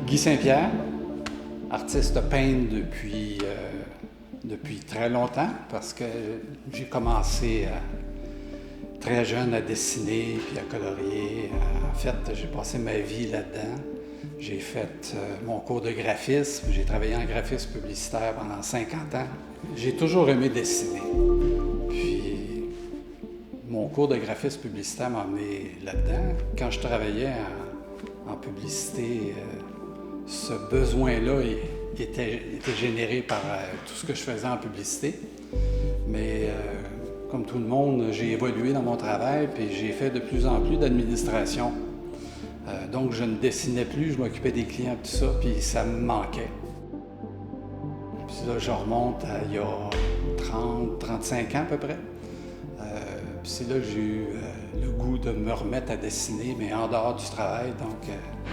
Guy Saint-Pierre, artiste peintre depuis très longtemps, parce que j'ai commencé très jeune à dessiner puis à colorier. En fait, j'ai passé ma vie là-dedans. J'ai fait mon cours de graphisme, j'ai travaillé en graphisme publicitaire pendant 50 ans. J'ai toujours aimé dessiner. Puis mon cours de graphisme publicitaire m'a amené là-dedans. Quand je travaillais en publicité, ce besoin-là était généré par tout ce que je faisais en publicité. Mais comme tout le monde, j'ai évolué dans mon travail, puis j'ai fait de plus en plus d'administration. Donc je ne dessinais plus, je m'occupais des clients, tout ça, puis ça me manquait. Puis là, je remonte à il y a 35 ans à peu près. Puis c'est là que j'ai eu le goût de me remettre à dessiner, mais en dehors du travail. Donc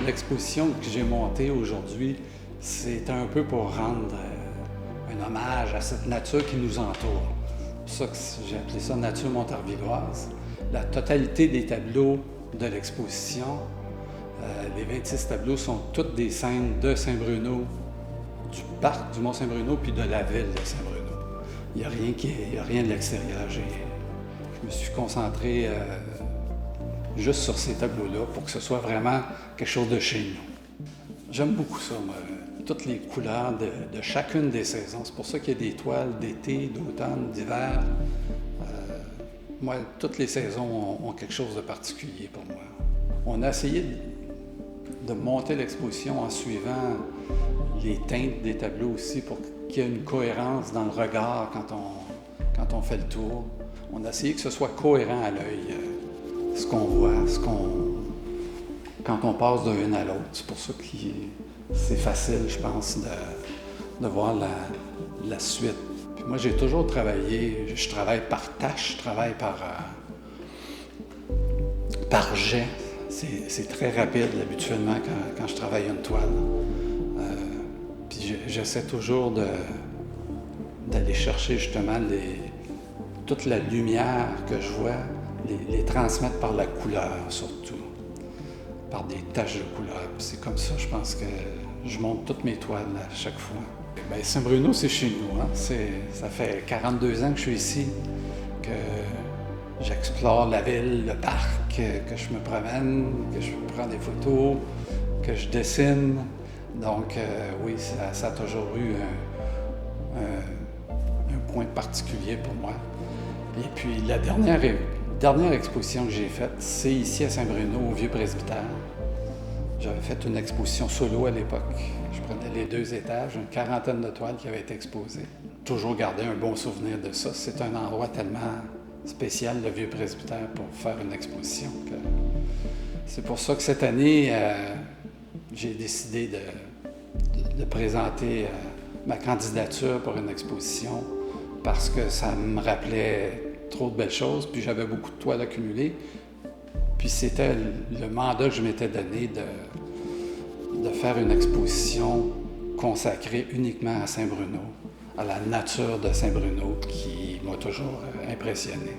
l'exposition que j'ai montée aujourd'hui, c'est un peu pour rendre un hommage à cette nature qui nous entoure. C'est pour ça que j'ai appelé ça Nature montarvilloise. La totalité des tableaux de l'exposition, les 26 tableaux sont toutes des scènes de Saint-Bruno, du parc du Mont-Saint-Bruno, puis de la ville de Saint-Bruno. Il n'y a rien de l'extérieur. Je me suis concentré juste sur ces tableaux-là pour que ce soit vraiment quelque chose de chez nous. J'aime beaucoup ça, moi, toutes les couleurs de chacune des saisons. C'est pour ça qu'il y a des toiles d'été, d'automne, d'hiver. Moi, toutes les saisons ont quelque chose de particulier pour moi. On a essayé de monter l'exposition en suivant les teintes des tableaux aussi pour qu'il y ait une cohérence dans le regard quand on fait le tour. On a essayé que ce soit cohérent à l'œil, ce qu'on voit, quand on passe de l'une à l'autre. C'est pour ça que c'est facile, je pense, de voir la suite. Puis moi, j'ai toujours travaillé, je travaille par tâche, je travaille par jet. C'est très rapide, habituellement, quand je travaille une toile. Puis j'essaie toujours d'aller chercher, justement, toute la lumière que je vois, les transmettre par la couleur, surtout, par des taches de couleur. Puis c'est comme ça, je pense que je monte toutes mes toiles à chaque fois. Bien, Saint-Bruno, c'est chez nous. Hein? Ça fait 42 ans que je suis ici, que j'explore la ville, le parc, que je me promène, que je prends des photos, que je dessine. Donc, oui, ça a toujours eu un point particulier pour moi. Et puis, la dernière exposition que j'ai faite, c'est ici à Saint-Bruno, au Vieux Presbytère. J'avais fait une exposition solo à l'époque. Je prenais les 2 étages, une 40aine de toiles qui avaient été exposées. Toujours garder un bon souvenir de ça. C'est un endroit tellement spécial, le Vieux Presbytère, pour faire une exposition. C'est pour ça que cette année, j'ai décidé de présenter ma candidature pour une exposition parce que ça me rappelait trop de belles choses, puis j'avais beaucoup de toiles accumulées. Puis c'était le mandat que je m'étais donné de faire une exposition consacrée uniquement à Saint-Bruno, à la nature de Saint-Bruno qui m'a toujours impressionné.